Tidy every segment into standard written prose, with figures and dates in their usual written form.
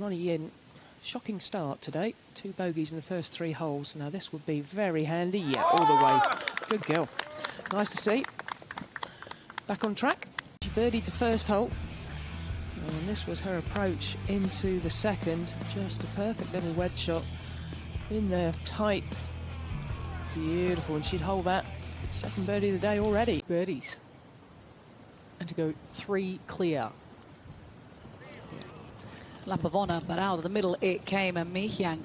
Ronnie Yin, shocking start today. 2 bogeys in the first 3 holes. Now this would be very handy. Yeah, all the way. Good girl. Nice to see. Back on track. She birdied the first hole. And this was her approach into the second. Just a perfect little wedge shot. In there, tight. Beautiful. And she'd hold that. Second birdie of the day already. Birdies. And to go 3 clear. Lap of honour, but out of the middle it came, and Mi Hyang,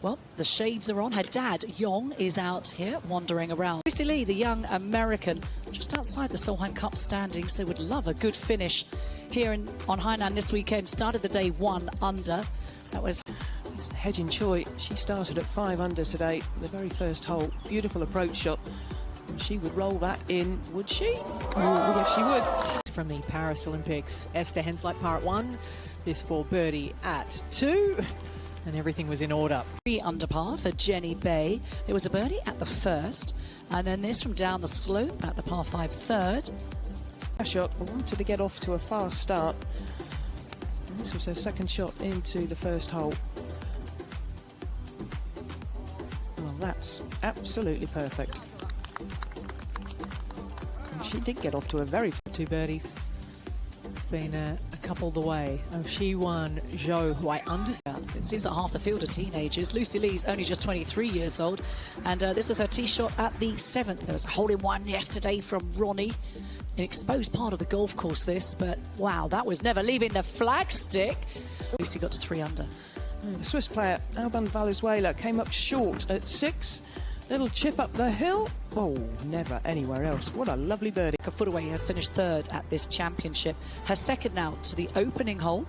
well, the shades are on. Her dad, Yong, is out here wandering around. Lucy Lee, the young American, just outside the Solheim Cup standings, so would love a good finish here on Hainan this weekend. Started the day 1 under. That was Hye-Jin Choi. She started at 5 under today, the very first hole. Beautiful approach shot. And she would roll that in, would she? Oh, yes, she would. From the Paris Olympics, Esther Henslake par at 1. This for birdie at 2. And everything was in order. 3 under par for Jenny Bay. It was a birdie at the first. And then this from down the slope at the par 5 third. Shot. I wanted to get off to a fast start. And this was her second shot into the first hole. Well, that's absolutely perfect. And she did get off to a very... 2 birdies. Been a couple the way. Oh, she won Zhou, who I understand. It seems that half the field are teenagers. Lucy Lee's only just 23 years old. And this was her tee shot at the 7th. There was a hole-in-one yesterday from Ronnie. An exposed part of the golf course, this. But, wow, that was never leaving the flagstick. Lucy got to 3 under. The Swiss player, Alban Valenzuela, came up short at 6. Little chip up the hill. Oh, never anywhere else. What a lovely birdie. Footaway has finished 3rd at this championship. Her second now to the opening hole.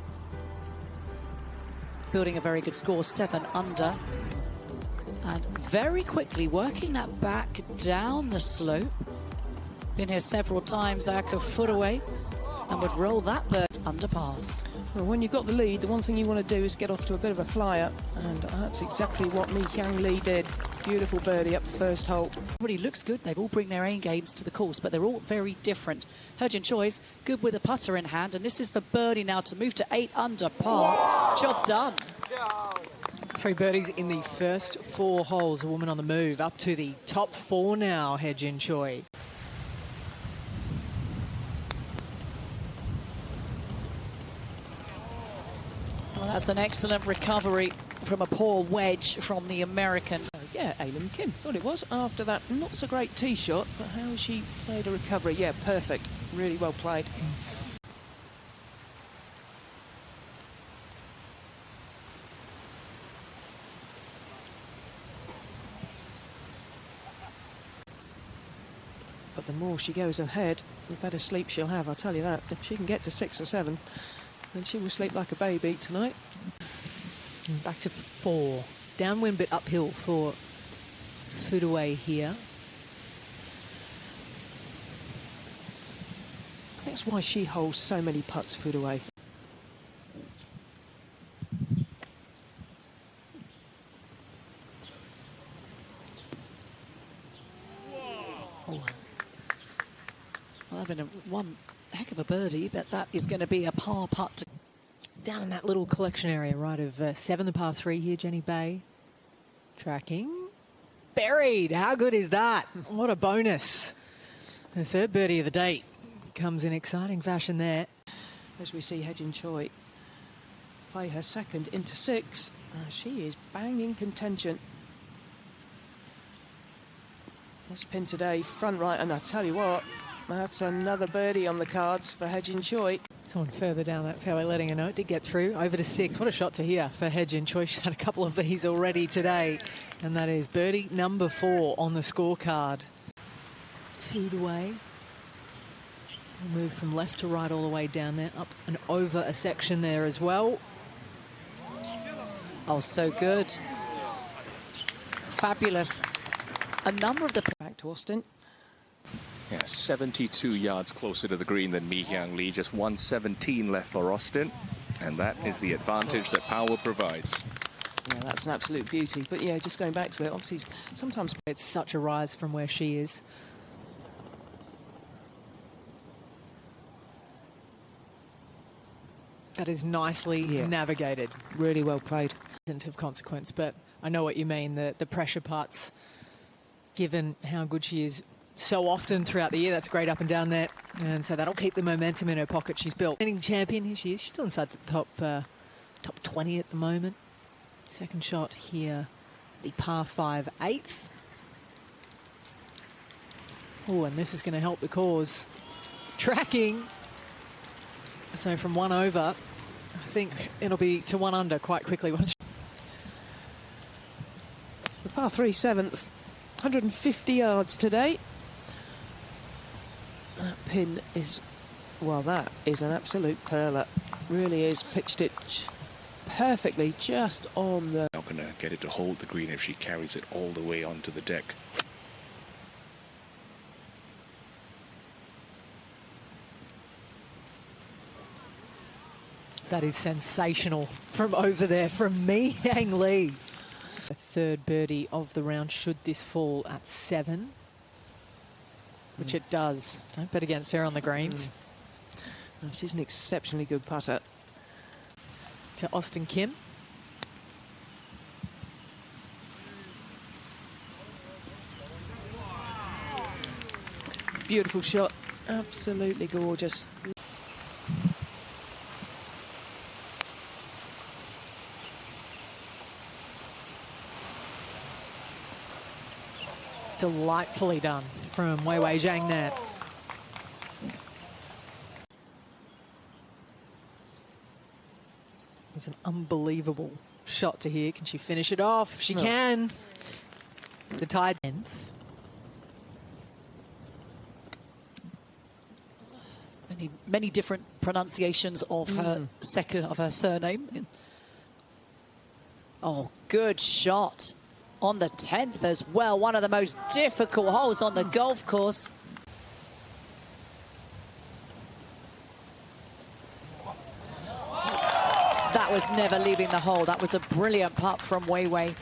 Building a very good score, 7 under. And very quickly working that back down the slope. Been here several times, Aka Footaway, and would roll that bird under par. Well, when you've got the lead, the one thing you want to do is get off to a bit of a flyer, and that's exactly what Mi Hyang Lee did. Beautiful birdie up the first hole. Everybody looks good. They've all bring their A games to the course, but they're all very different. Hye-Jin Choi's good with a putter in hand, and this is for birdie now to move to 8 under par. Whoa! Job done. 3 birdies in the first 4 holes. A woman on the move up to the top 4 now, Hye-Jin Choi. Well, that's an excellent recovery from a poor wedge from the Americans. Yeah, Aileen Kim thought it was after that not so great tee shot, but how she played a recovery. Yeah, perfect. Really well played. But the more she goes ahead, the better sleep she'll have, I'll tell you that. If she can get to 6 or 7, then she will sleep like a baby tonight. Back to 4. Downwind but uphill for Footaway here. That's why she holds so many putts, Footaway. Well, that'd been one heck of a birdie, but that is going to be a par putt. Down in that little collection area, right, of 7, the par 3 here, Jenny Bay. Tracking. Buried. How good is that? What a bonus. The 3rd birdie of the day comes in exciting fashion there. As we see Hye-Jin Choi play her second into 6. She is bang in contention. This pin today, front right, and I tell you what, that's another birdie on the cards for Hye-Jin Choi. Someone further down that fairway letting her know it did get through. Over to 6. What a shot to hear for Hye-Jin Choi. She's had a couple of these already today. And that is birdie number 4 on the scorecard. Feed away. We'll move from left to right all the way down there. Up and over a section there as well. Oh, so good. Fabulous. A number of the... Back to Austin. Yeah, 72 yards closer to the green than Mi Hyang Lee. Just 117 left for Austin. And that is the advantage that power provides. Yeah, that's an absolute beauty. But yeah, just going back to it, obviously, sometimes it's such a rise from where she is. That is nicely navigated. Really well played. Isn't of consequence, but I know what you mean. The pressure parts, given how good she is so often throughout the year, that's great up and down there, and so that'll keep the momentum in her pocket. She's built. Winning champion, here she is. She's still inside the top 20 at the moment. Second shot here, the par 5 8th. Oh, and this is going to help the cause. Tracking. So from 1 over, I think it'll be to 1 under quite quickly. The par 3 7th, 150 yards today. That pin is, well, that is an absolute perler. Really is. Pitched it perfectly just on the... Not going to get it to hold the green if she carries it all the way onto the deck. That is sensational from over there from Mi-Yang Lee. The third birdie of the round should this fall at 7. Which it does. Don't bet against her on the greens. No, she's an exceptionally good putter. To Austin Kim. Beautiful shot. Absolutely gorgeous. Delightfully done from Wei Wei Zhang there. It's an unbelievable shot to here. Can she finish it off? She can. The tide. Many different pronunciations of her surname. Oh, good shot on the 10th as well. One of the most difficult holes on the golf course. That was never leaving the hole. That was a brilliant putt from Wei Wei.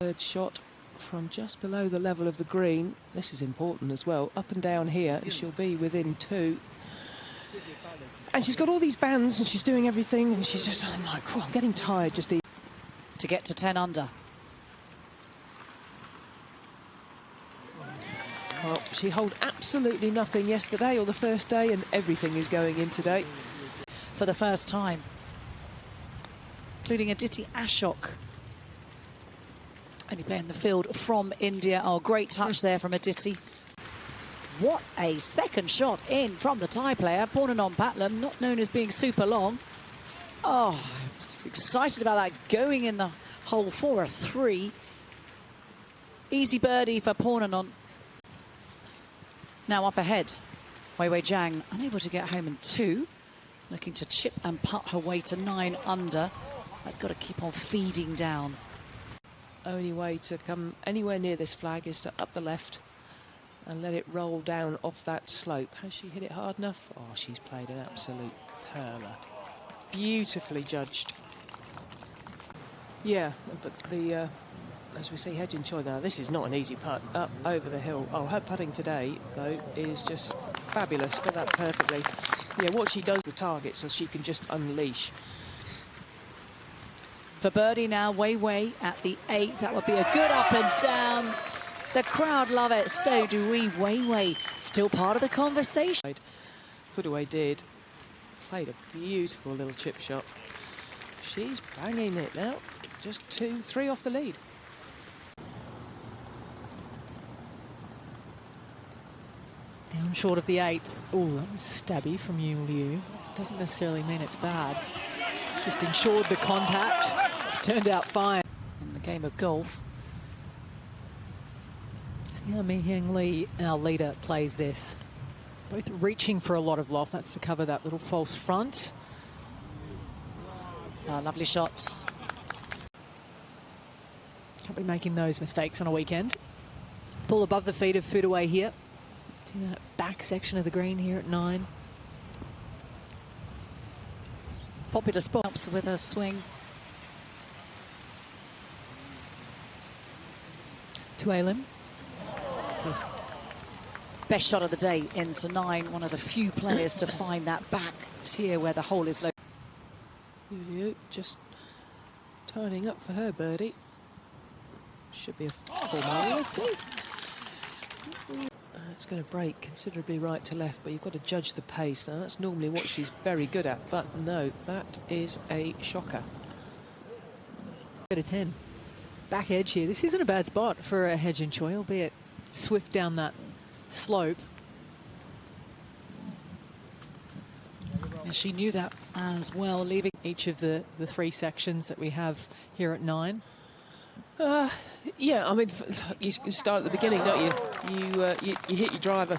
Third shot from just below the level of the green. This is important as well. Up and down here, she'll be within 2. And she's got all these bands and she's doing everything and she's just, I'm like, oh, I'm getting tired just even. To get to 10 under. Well, she held absolutely nothing yesterday or the first day, and everything is going in today. For the first time. Including Aditi Ashok. Only playing the field from India. Oh, great touch there from Aditi. What a second shot in from the Thai player. Pornanon Patlam, not known as being super long. Oh, I was excited about that going in the hole for a 3. Easy birdie for Pornanon. Now up ahead. Wei Wei Zhang unable to get home in 2. Looking to chip and putt her way to 9 under. That's got to keep on feeding down. Only way to come anywhere near this flag is to up the left and let it roll down off that slope. Has she hit it hard enough? Oh, she's played an absolute perler. Beautifully judged. Yeah, but the as we see Hye-Jin Choi now, this is not an easy putt up over the hill. Oh, her putting today though is just fabulous. Did that perfectly. Yeah, what she does the target so she can just unleash. For birdie now, Wei Wei at the 8th. That would be a good up and down. The crowd love it, so do we. Wei Wei still part of the conversation. Footaway did. Played a beautiful little chip shot. She's banging it now. Just 2, 3 off the lead. Down short of the 8th. Oh, that was stabby from Yu Liu. Doesn't necessarily mean it's bad. Just ensured the contact. It's turned out fine. In the game of golf. See how Mi-Yang Lee, our leader, plays this. Both reaching for a lot of loft. That's to cover that little false front. Lovely shot. Can't be making those mistakes on a weekend. Ball above the feet of Footaway here. To that back section of the green here at 9. Popular spot helps with her swing. To Aylin. Best shot of the day into 9. One of the few players to find that back tier where the hole is low. Just turning up for her birdie. Should be a formality. It's going to break considerably right to left, but you've got to judge the pace. Now, that's normally what she's very good at, but no, that is a shocker. Bit of 10. Back edge here. This isn't a bad spot for a Hye-Jin Choi, albeit swift down that slope. Yeah, she knew that as well, leaving Each of the 3 sections that we have here at 9. Yeah, I mean, you start at the beginning, don't you? You hit your driver,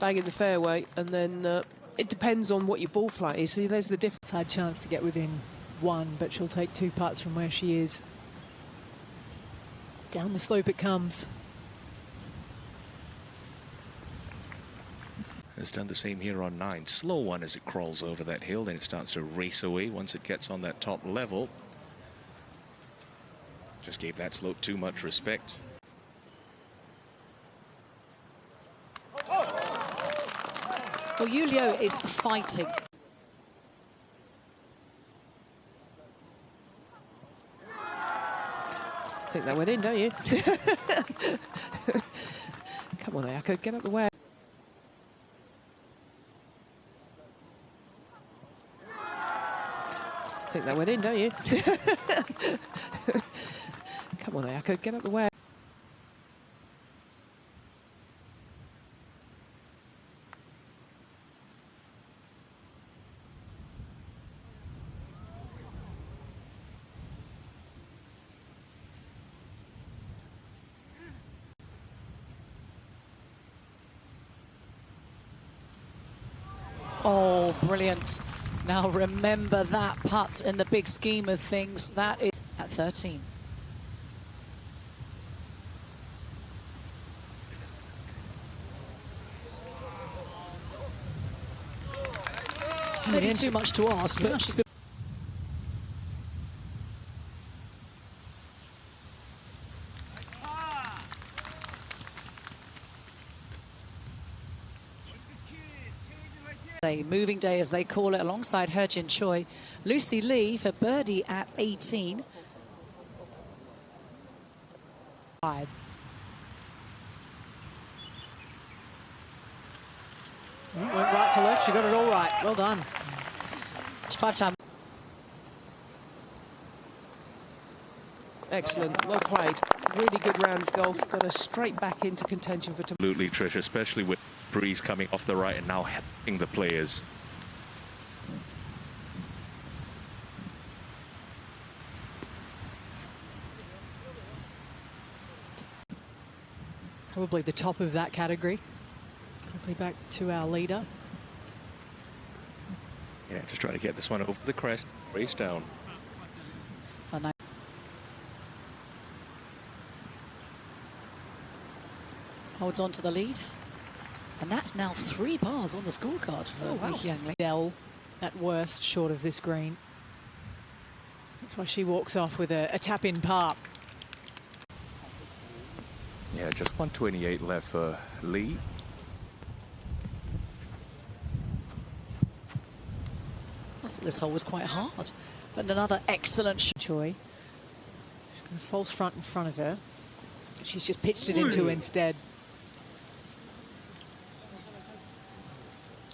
bang in the fairway, and then it depends on what your ball flight is. See, there's the difference. Had chance to get within 1, but she'll take 2 putts from where she is. Down the slope it comes. Has done the same here on 9. Slow one as it crawls over that hill, then it starts to race away once it gets on that top level. Just gave that slope too much respect. Well, Julio is fighting. I think that went in, don't you? Come on, Ayako, get up the way. I think that went in, don't you? Come on, Ayako, get up the way. Oh, brilliant. Now remember that putt in the big scheme of things. That is at 13. Maybe too much to ask, but she's been... Moving day, as they call it, alongside Hye-Jin Choi. Lucy Lee for birdie at 18. Went right to left. She got it all right. Well done. She's 5-time. Excellent, well played. Really good round of golf. Got her straight back into contention for tomorrow. Absolutely, Trish, especially with breeze coming off the right and now helping the players. Probably the top of that category. Quickly back to our leader. Yeah, just trying to get this one over the crest, race down. Holds on to the lead. And that's now 3 bars on the scorecard for Young Lee. Dell at worst short of this green. That's why she walks off with a tap-in par. Yeah, just 128 left for Lee. I thought this hole was quite hard. But another excellent shot. Choi. She's got a false front in front of her. She's just pitched it into instead.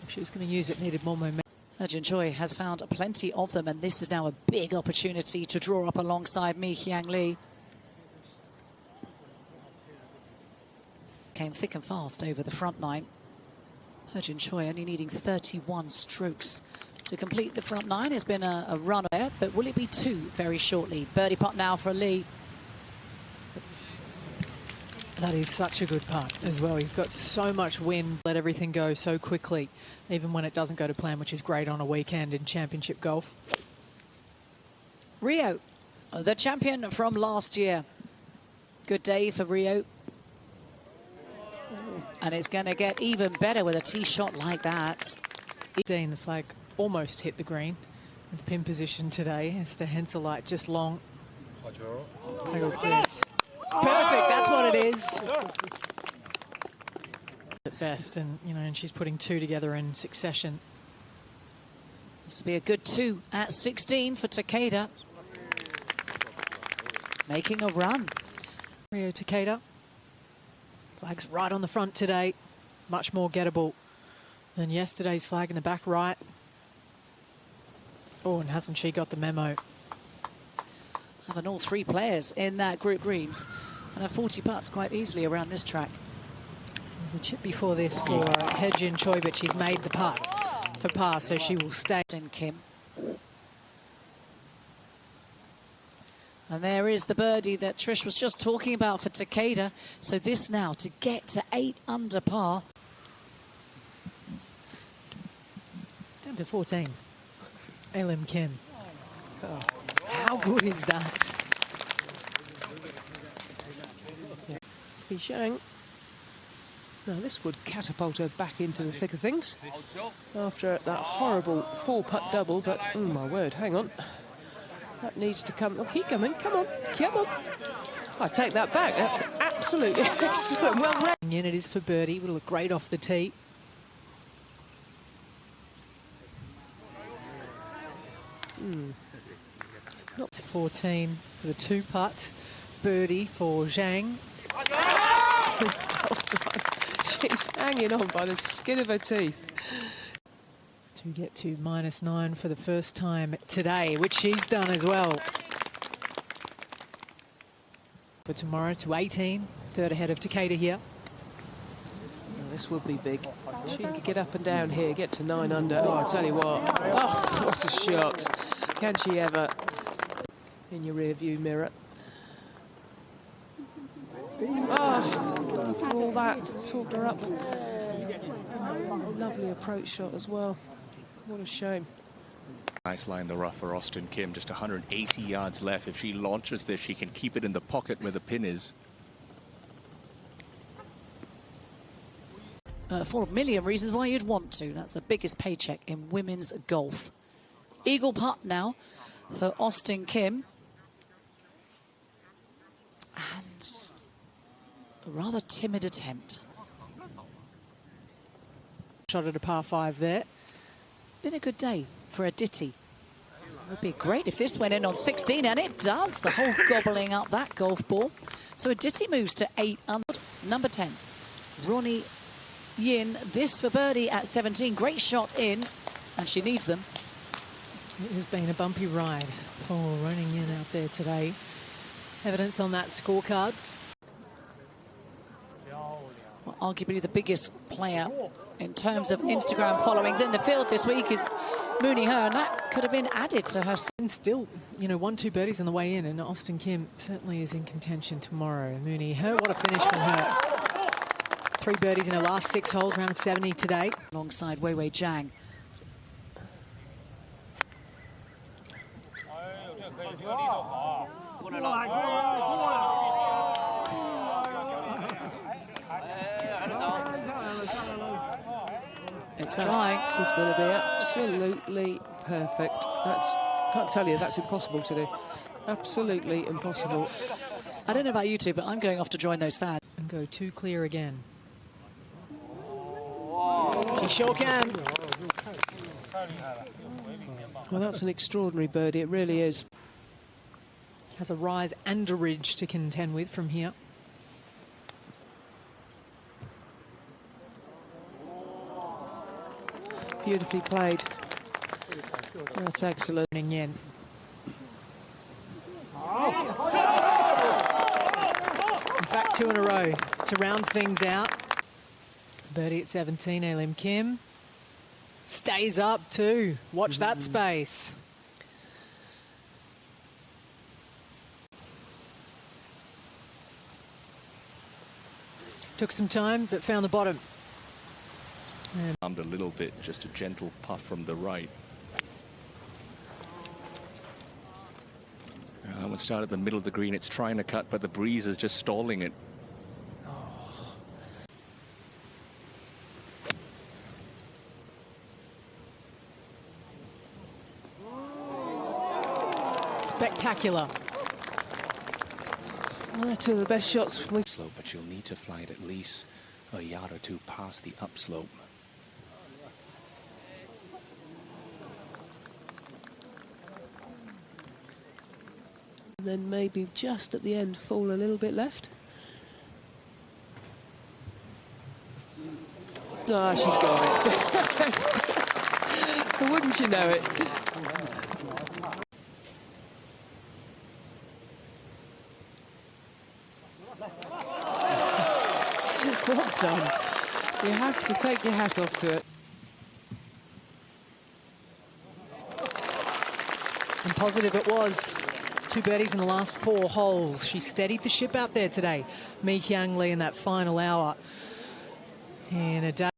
If she was going to use it, needed more momentum. Hye-Jin Choi has found plenty of them, and this is now a big opportunity to draw up alongside Mi-Hyang Lee. Came thick and fast over the front 9. Hye-Jin Choi only needing 31 strokes to complete the front 9. Has been a run there, but will it be 2 very shortly? Birdie putt now for Lee. That is such a good putt as well. You've got so much wind, let everything go so quickly, even when it doesn't go to plan, which is great on a weekend in championship golf. Rio, the champion from last year. Good day for Rio. And it's going to get even better with a tee shot like that. Dean, the flag almost hit the green in the pin position today. Esther Henselite just long. Perfect, that's what it is. at best, and and she's putting two together in succession. This will be a good 2 at 16 for Takeda. Making a run. Rio Takeda. Flag's right on the front today. Much more gettable than yesterday's flag in the back right. Oh, and hasn't she got the memo? Having all 3 players in that group greens and have 40 putts quite easily around this track. There's a chip before this for Hye-Jin Choi, but she's made the putt for par, so she will stay. In Kim. And there is the birdie that Trish was just talking about for Takeda. So this now to get to 8 under par. Down to 14. Lim Kim. Oh, how good is that? Zhang. Now this would catapult her back into the thick of things after that horrible 4-putt double, but oh my word, hang on. That needs to come. Oh, keep coming, come on, come on. I take that back, that's absolutely excellent. Well read. And it is for birdie, would look great off the tee. Not to 14 for the 2-putt. Birdie for Zhang. She's hanging on by the skin of her teeth. To get to -9 for the first time today, which she's done as well. For tomorrow to 18, third ahead of Takeda here. Well, this would be big. She could get up and down here, get to 9 under. Oh, I tell you what. Oh, what a shot. Can she ever? In your rear view mirror. Oh, after all that, talked her up. Lovely approach shot as well. What a shame. Nice line the rough for Austin Kim. Just 180 yards left. If she launches this, she can keep it in the pocket where the pin is. For a million reasons why you'd want to. That's the biggest paycheck in women's golf. Eagle putt now for Austin Kim. And a rather timid attempt. Shot at a par 5 there. Been a good day for a Ditty. It would be great if this went in on 16, and it does. The whole gobbling up that golf ball. So a Ditty moves to 8 under. Number 10, Ronnie Yin. This for birdie at 17. Great shot in, and she needs them. It has been a bumpy ride for Ronnie Yin out there today. Evidence on that scorecard. Well, arguably the biggest player in terms of Instagram followings in the field this week is Mooney Her, and that could have been added to her. And still, 1-2 birdies on the way in, and Austin Kim certainly is in contention tomorrow. Mooney Her, what a finish from her. 3 birdies in her last 6 holes, round of 70 today. Alongside Wei Wei Zhang. It's trying. It's going to be absolutely perfect. Can't tell you, that's impossible to do. Absolutely impossible. I don't know about you two, but I'm going off to join those fans. And go 2 clear again. She sure can. Well, that's an extraordinary birdie, it really is. Has a rise and a ridge to contend with from here. Beautifully played. That's excellent. Yen. In fact, 2 in a row to round things out. Birdie at 17, Lim Kim. Stays up too. Watch that space. Took some time, but found the bottom. Armed a little bit, just a gentle puff from the right. That one started at the middle of the green. It's trying to cut, but the breeze is just stalling it. Spectacular. Well, they're 2 of the best shots we've... Slow, but you'll need to fly it at least a yard or two past the upslope. And then maybe just at the end fall a little bit left. Ah, she's got it. Wouldn't you know it? Well done. You have to take your hat off to it. And positive it was. 2 birdies in the last 4 holes. She steadied the ship out there today. Mi Hyung Lee in that final hour. In a day.